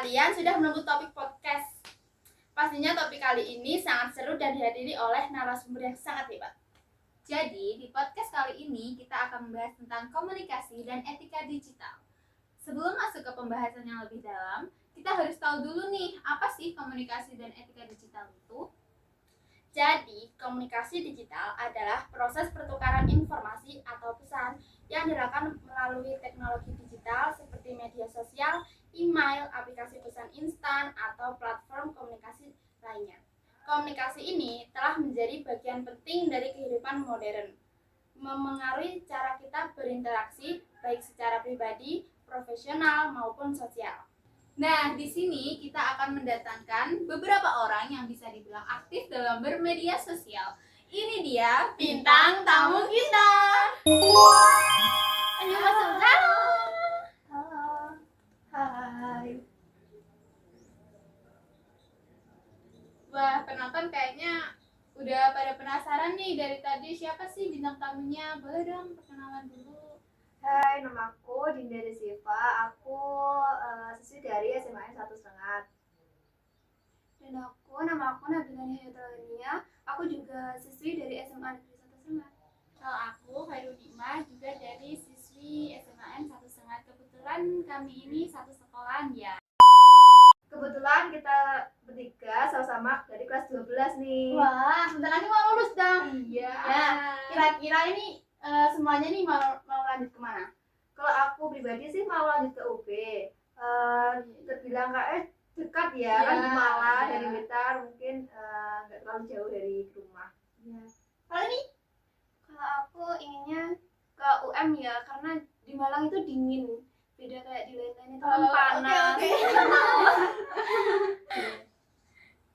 kalian sudah menunggu topik podcast. Pastinya topik kali ini sangat seru dan dihadiri oleh narasumber yang sangat hebat. Jadi, di podcast kali ini kita akan membahas tentang komunikasi dan etika digital. Sebelum masuk ke pembahasan yang lebih dalam, kita harus tahu dulu nih, apa sih komunikasi dan etika digital itu? Jadi, komunikasi digital adalah proses pertukaran informasi atau pesan yang dilakukan melalui teknologi digital seperti media sosial, email, aplikasi pesan instan, atau platform komunikasi lainnya. Komunikasi ini telah menjadi bagian penting dari kehidupan modern, memengaruhi cara kita berinteraksi baik secara pribadi, profesional, maupun sosial. Nah, di sini kita akan mendatangkan beberapa orang yang bisa dibilang aktif dalam bermedia sosial. Ini dia Bintang tamu kita. Ayo masuk. Halo. Hai. Wah, penonton kayaknya udah pada penasaran nih dari tadi siapa sih bintang tamunya? Boleh dong perkenalan dulu. Hai, nama aku Dinda Desiva. Aku siswi dari SMA 1,5. Dan nama aku Nabila Nihayatalania. Aku juga siswi dari SMA Negeri 1,5. Kalau aku Khairudima juga dari siswi SMAN 1,5. Kebetulan kami ini satu sekolahan ya. Kebetulan kita bertiga sama-sama dari kelas 12 nih. Wah, bentar lagi mau lulus dong. Iya. Ya, kira-kira ini semuanya nih mau lanjut kemana? Kalau aku pribadi sih mau lanjut ke UB. Terbilang kayak dekat ya, kan di Malang dari Blitar, mungkin nggak terlalu jauh dari rumah. Kalau ini Kalau aku inginnya ke UM ya, karena di Malang itu dingin. Beda kayak di lain-lain itu kan panas. Oke.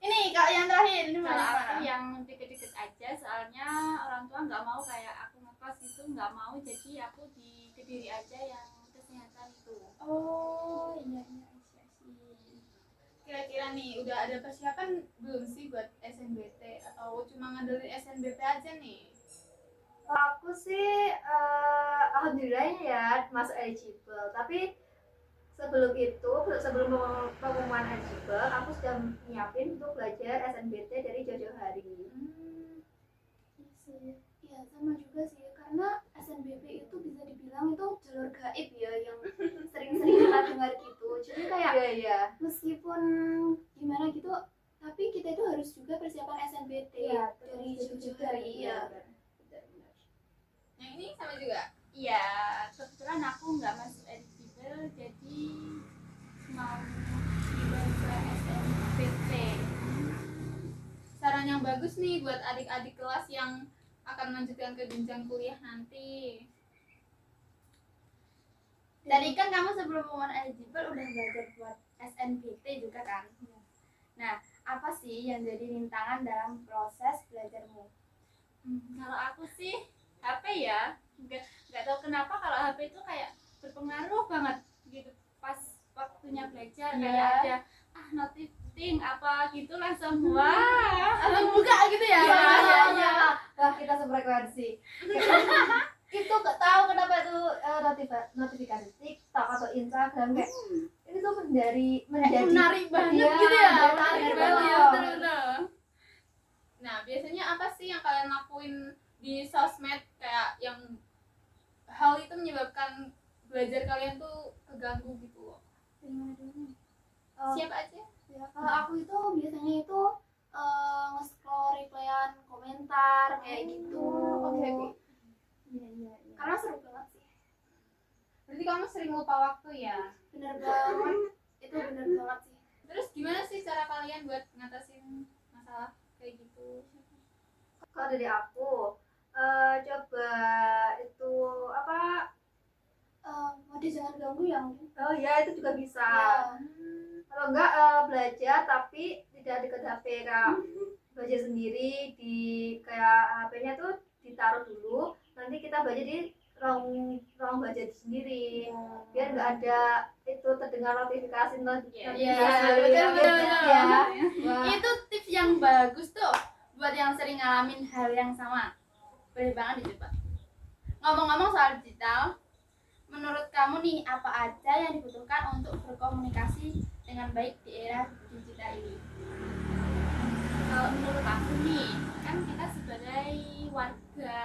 Ini kalau yang terakhir ini Kalau mana? aku yang deket-deket aja, soalnya orang tua nggak mau kayak aku ngekos itu, nggak mau, jadi aku di Kediri aja yang kesehatan itu. Oh, iya. Kira-kira nih udah ada persiapan belum sih buat SNBT atau cuma ngandelin SNBP aja nih? Kalau aku sih alhamdulillahnya ya masuk eligible. Tapi sebelum pengumuman eligible, aku sudah nyiapin untuk belajar SNBT dari jauh-jauh hari. Iya, sama juga sih. Karena SNBP itu bisa dibilang itu jalur gaib ya, yang sering-sering kita dengar gitu. Jadi kayak Iya. meskipun gimana gitu, tapi kita itu harus juga persiapan SNBT Iya, dari terus jauh-jauh juga hari. iya. Iya. Yang ini sama juga? Iya, kebetulan aku nggak masuk eligible, jadi mau dibawa SNBT. Saran yang bagus nih buat adik-adik kelas yang akan melanjutkan ke jenjang kuliah nanti. Tadi kan kamu sebelum pengumuman eligible udah belajar buat SNBT juga kan? Nah, apa sih yang jadi rintangan dalam proses belajarmu? Kalau aku sih HP ya, nggak tahu kenapa kalau HP itu kayak berpengaruh banget gitu pas waktunya belajar. Iya. Kayak ada notifing apa gitu langsung wah. Langsung buka gitu ya? Iya. Wah, kita sefrekuensi. Itu gak tahu kenapa itu notifikasi TikTok atau Instagram kayak itu tuh menjadi Menarik banget Iya, gitu ya? menarik Menarik banget. banget ya, bener-bener. Nah, biasanya apa sih yang kalian lakuin di sosmed kayak yang hal itu menyebabkan belajar kalian tuh keganggu gitu loh? Siapa aja? Ya, kalau aku itu biasanya itu nge-scroll replyan komentar kayak gitu. Oke. Iya. Karena seru banget sih. Berarti kamu sering lupa waktu ya? Bener banget. Itu bener banget sih. Terus gimana sih cara kalian buat ngatasin masalah kayak gitu? Kalau dari aku coba itu apa? Mode jangan ganggu ya mungkin. Oh ya, itu juga bisa. Ya. Kalau enggak belajar tapi tidak dekat HP, Kak. Belajar sendiri di kayak HP-nya tuh ditaruh dulu, nanti kita belajar di ruang belajar sendiri. Biar enggak ada itu terdengar notifikasi betul. ya. Wah. Itu tips yang bagus tuh buat yang sering ngalamin hal yang sama. Boleh banget dicoba. Ngomong-ngomong soal digital, menurut kamu nih apa aja yang dibutuhkan untuk berkomunikasi dengan baik di era digital ini. Kalau menurut aku nih, kan kita sebagai warga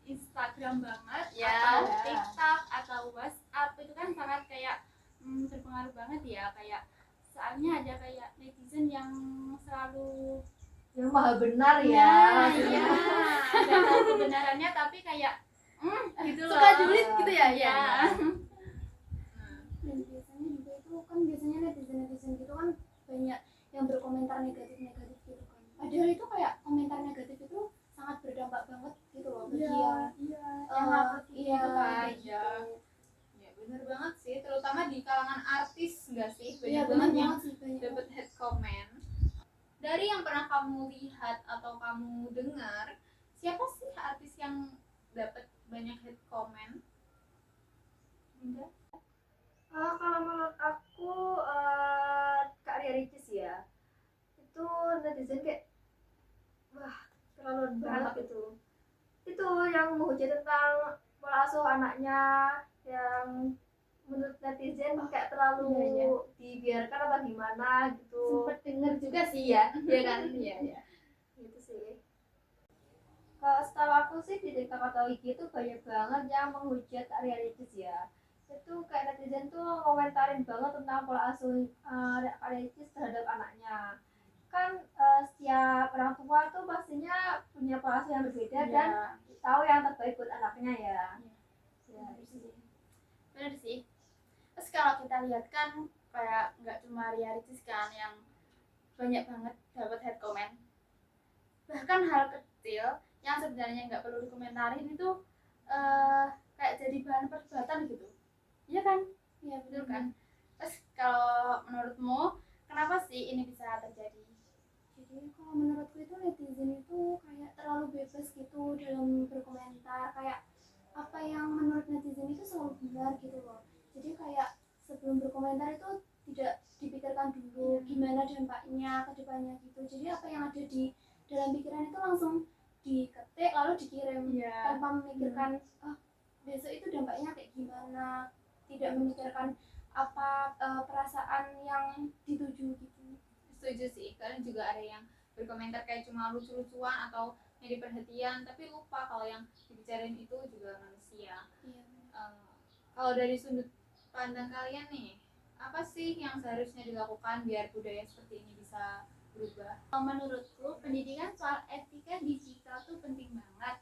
Instagram banget Ya. atau TikTok atau WhatsApp itu kan sangat kayak berpengaruh banget ya, kayak soalnya ada kayak netizen yang selalu Yang maha benar ya, ya. ada tahu kebenarannya tapi kayak gitu loh. Suka julid gitu ya? Ya. Dan biasanya juga itu kan biasanya netizen gitu kan banyak yang berkomentar negatif gitu kan. Padahal itu kayak komentar negatif itu sangat berdampak banget gitu loh bagi yang Yang upload iya gitu kan. kayak Ya. gitu. Ya bener banget sih, terutama di kalangan artis nggak sih, Iya banyak benar banget yang banget sih banyak. dapat hate comment. Dari yang pernah kamu lihat atau kamu dengar, siapa sih artis yang dapat banyak hate comment? Enggak? Kalau menurut aku Kak Ria Ricis ya, itu netizen kayak wah terlalu banget itu yang menghujat tentang pola asuh anaknya, yang menurut netizen kayak terlalu Iya. dibiarkan apa gimana gitu. Sempet denger juga sih ya, ya kan? Iya, iya. Gitu sih. Kalau setahu aku sih di TikTok atau IG itu banyak banget yang menghujat Kak Ria Ricis ya. Itu kayak netizen tuh komentarin banget tentang pola asuh Kak Ria Ricis terhadap anaknya. Kan setiap orang tua tuh pastinya punya pola asuh yang berbeda dan tahu yang terbaik buat anaknya ya. Ya, itu sih. Bener sih. Terus kalau kita lihat kan kayak nggak cuma Ria Ricis kan yang banyak banget dapat hate comment. Bahkan hal kecil yang sebenarnya nggak perlu dikomentarin itu kayak jadi bahan perdebatan gitu. Iya kan? Iya Betul kan? Terus kalau menurutmu kenapa sih ini bisa terjadi? Jadi kalau menurutku itu netizen itu kayak terlalu bebas gitu dalam berkomentar, kayak apa yang menurut netizen itu selalu benar gitu loh. Jadi kayak sebelum berkomentar itu tidak dipikirkan dulu gimana dampaknya ke depannya gitu. Jadi apa yang ada di dalam pikiran itu langsung diketik lalu dikirim tanpa memikirkan besok itu dampaknya kayak gimana, tidak memikirkan apa perasaan yang dituju gitu. Setuju sih, kadang juga ada yang berkomentar kayak cuma lucu-lucuan atau nyari perhatian, tapi lupa kalau yang dibicarain itu juga manusia. Iya. Kalau dari sudut pandang kalian nih, apa sih yang seharusnya dilakukan biar budaya seperti ini bisa berubah? Menurutku pendidikan soal etika digital tuh penting banget.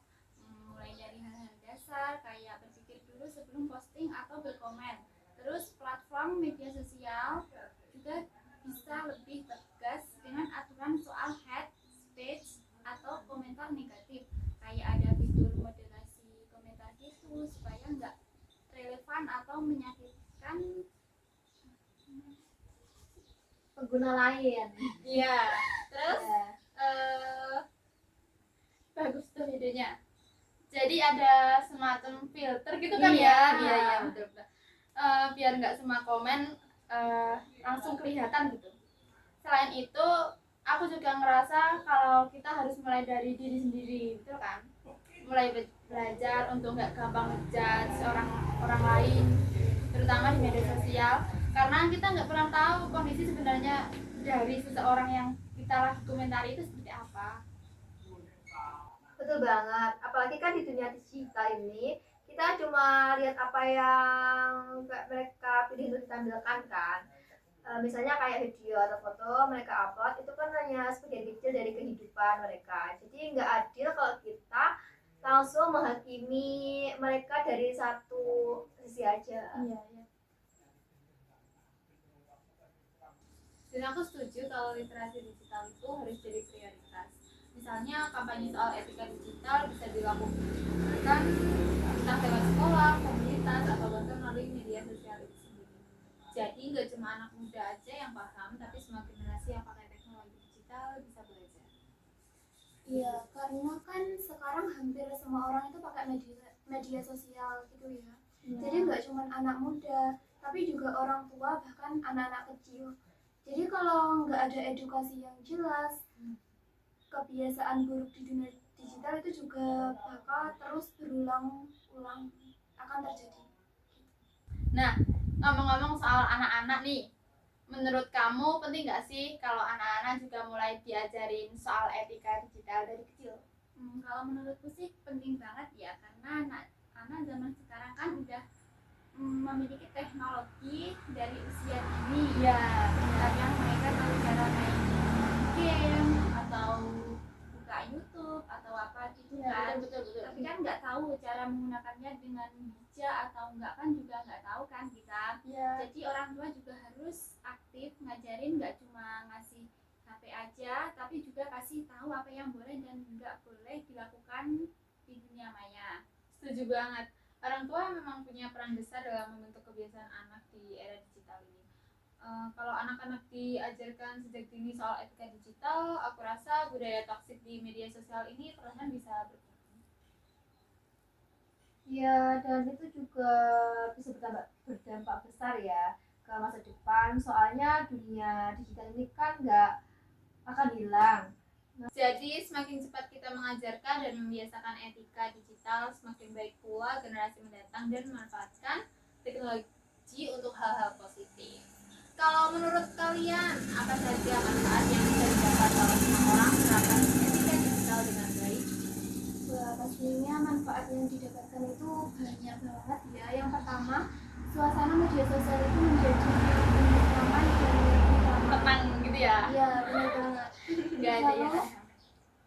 Mulai dari hal-hal dasar kayak berpikir dulu sebelum posting atau berkomen. Terus platform media sosial juga bisa lebih tegas dengan aturan soal hate speech atau komentar negatif. Kayak ada fitur moderasi komentar gitu supaya nggak relevan atau menyakitkan Pengguna lain. Iya, terus Ya. bagus tuh idenya. Jadi ada semacam filter gitu kan ya? Iya, betul. Biar nggak semua komen langsung kelihatan gitu. Selain itu, aku juga ngerasa kalau kita harus mulai dari diri sendiri, betul kan? Mulai belajar untuk nggak gampang ngejudge orang lain, terutama di media sosial, karena kita nggak pernah tahu kondisi sebenarnya dari seseorang yang kita lagi komentari itu seperti apa. Betul banget, apalagi kan di dunia digital ini kita cuma lihat apa yang mereka pilih untuk ditampilkan kan. Misalnya kayak video atau foto mereka upload itu kan hanya sebagian kecil dari kehidupan mereka, jadi nggak adil kalau kita langsung menghakimi mereka dari satu sisi aja. Iya. dan aku setuju kalau literasi digital itu harus jadi prioritas. Misalnya kampanye soal etika digital bisa dilakukan entah lewat sekolah, komunitas, atau bahkan melalui media sosial itu sendiri. Jadi nggak cuma anak muda aja yang paham, tapi semua generasi yang pakai teknologi digital bisa belajar. Iya, karena kan sekarang hampir semua orang itu pakai media sosial gitu ya. Jadi nggak cuma anak muda, tapi juga orang tua bahkan anak-anak kecil. Jadi kalau nggak ada edukasi yang jelas, kebiasaan buruk di dunia digital itu juga bakal terus berulang-ulang akan terjadi. Nah, Ngomong-ngomong soal anak-anak nih, menurut kamu penting nggak sih kalau anak-anak juga mulai diajarin soal etika digital dari kecil? Kalau menurutku sih penting banget ya, karena anak zaman sekarang kan udah memiliki teknologi dari usia dini. Iya, Kadang mereka tahu cara main game atau buka YouTube atau apa gitu kan. betul. Tapi kan nggak tahu cara menggunakannya dengan bijak atau enggak, kan juga nggak tahu kan kita. Iya. Jadi orang tua juga harus aktif ngajarin, nggak cuma ngasih HP aja, tapi juga kasih tahu apa yang boleh dan nggak boleh dilakukan di dunia maya. Setuju banget. Orang tua memang punya peran besar dalam membentuk kebiasaan anak di era digital ini. Kalau anak-anak diajarkan sejak dini soal etika digital, aku rasa budaya toksik di media sosial ini perlahan bisa berkurang. Ya, dan itu juga bisa berdampak besar ya ke masa depan. Soalnya dunia digital ini kan nggak akan hilang. Jadi semakin cepat kita mengajarkan dan membiasakan etika digital, semakin baik pula generasi mendatang dan memanfaatkan teknologi untuk hal-hal positif. Kalau menurut kalian, apa saja manfaat yang bisa didapat oleh semua orang menerapkan etika digital dengan baik? Wah, pastinya manfaat yang didapatkan itu banyak banget ya. Yang pertama, suasana media sosial itu menjadi lebih nyaman dan lebih ramah. Tenang gitu ya. Iya, benar banget. Nggak ada ya. Lalu,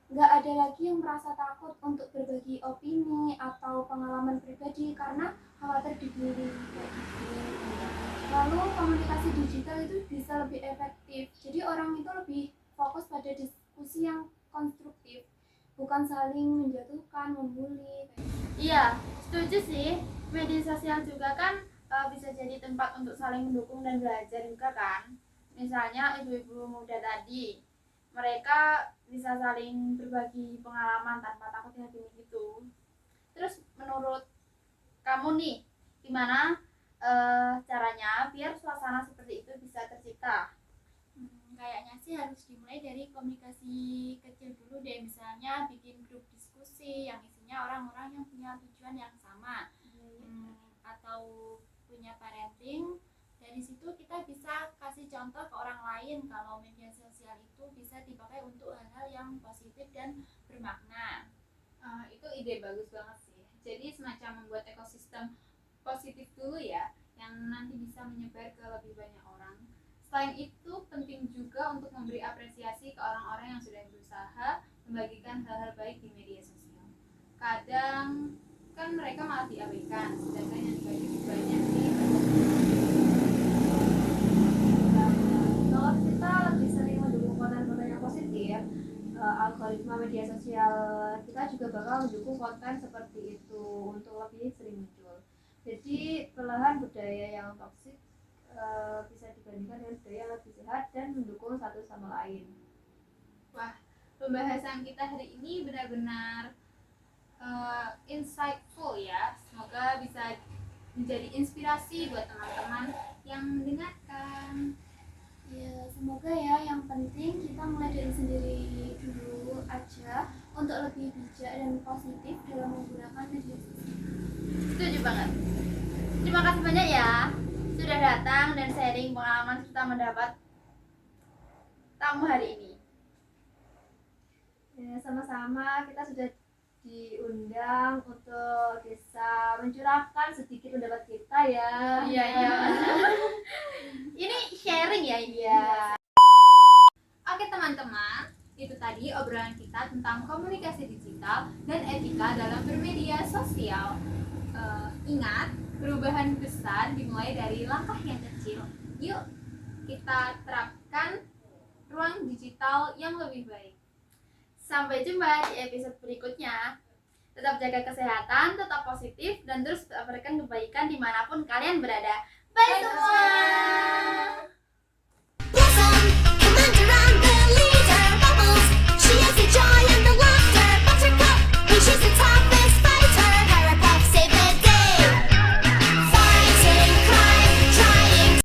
nggak ada lagi yang merasa takut untuk berbagi opini atau pengalaman pribadi karena khawatir dibully kayak gitu. Lalu komunikasi digital itu bisa lebih efektif. Jadi orang itu lebih fokus pada diskusi yang konstruktif, bukan saling menjatuhkan, membuli. Iya, setuju sih. Media sosial juga kan bisa jadi tempat untuk saling mendukung dan belajar juga kan. Misalnya ibu-ibu muda tadi, mereka bisa saling berbagi pengalaman tanpa takut dihakimi gitu. Terus menurut kamu nih, gimana caranya biar suasana seperti itu bisa tercipta? Kayaknya sih harus dimulai dari komunikasi kecil dulu deh, misalnya bikin grup diskusi yang isinya orang-orang yang punya tujuan yang sama. Atau punya parenting. Dari situ kita bisa kasih contoh ke orang lain kalau media sosial itu bisa dipakai untuk hal-hal yang positif dan bermakna. Itu ide bagus banget sih. Jadi semacam membuat ekosistem positif dulu ya, yang nanti bisa menyebar ke lebih banyak orang. Selain itu, penting juga untuk memberi apresiasi ke orang-orang yang sudah berusaha membagikan hal-hal baik di media sosial. Kadang kan mereka malah diabaikan, sedangkan yang dibagi lebih banyak di Kalau kita lebih sering mendukung konten-konten yang positif, algoritma media sosial kita juga bakal mendukung konten seperti itu untuk lebih sering muncul. Jadi perlahan budaya yang toksik bisa dibandingkan dengan budaya yang lebih sehat dan mendukung satu sama lain. Wah, pembahasan kita hari ini benar-benar insightful ya. Semoga bisa menjadi inspirasi buat teman-teman yang mendengarkan. Ya, semoga ya, yang penting kita mulai dari sendiri dulu aja untuk lebih bijak dan positif dalam menggunakan media sosial. Setuju banget. Terima kasih banyak ya sudah datang dan sharing pengalaman serta mendapat tamu hari ini. Ya, sama-sama kita sudah diundang untuk bisa mencurahkan sedikit pendapat kita ya. Iya. Ini sharing ya ini. Iya. Oke teman-teman, itu tadi obrolan kita tentang komunikasi digital dan etika dalam bermedia sosial. Ingat, perubahan besar dimulai dari langkah yang kecil. Yuk, kita terapkan ruang digital yang lebih baik. Sampai jumpa di episode berikutnya. Tetap jaga kesehatan, tetap positif, dan terus berikan kebaikan dimanapun kalian berada. Bye semua!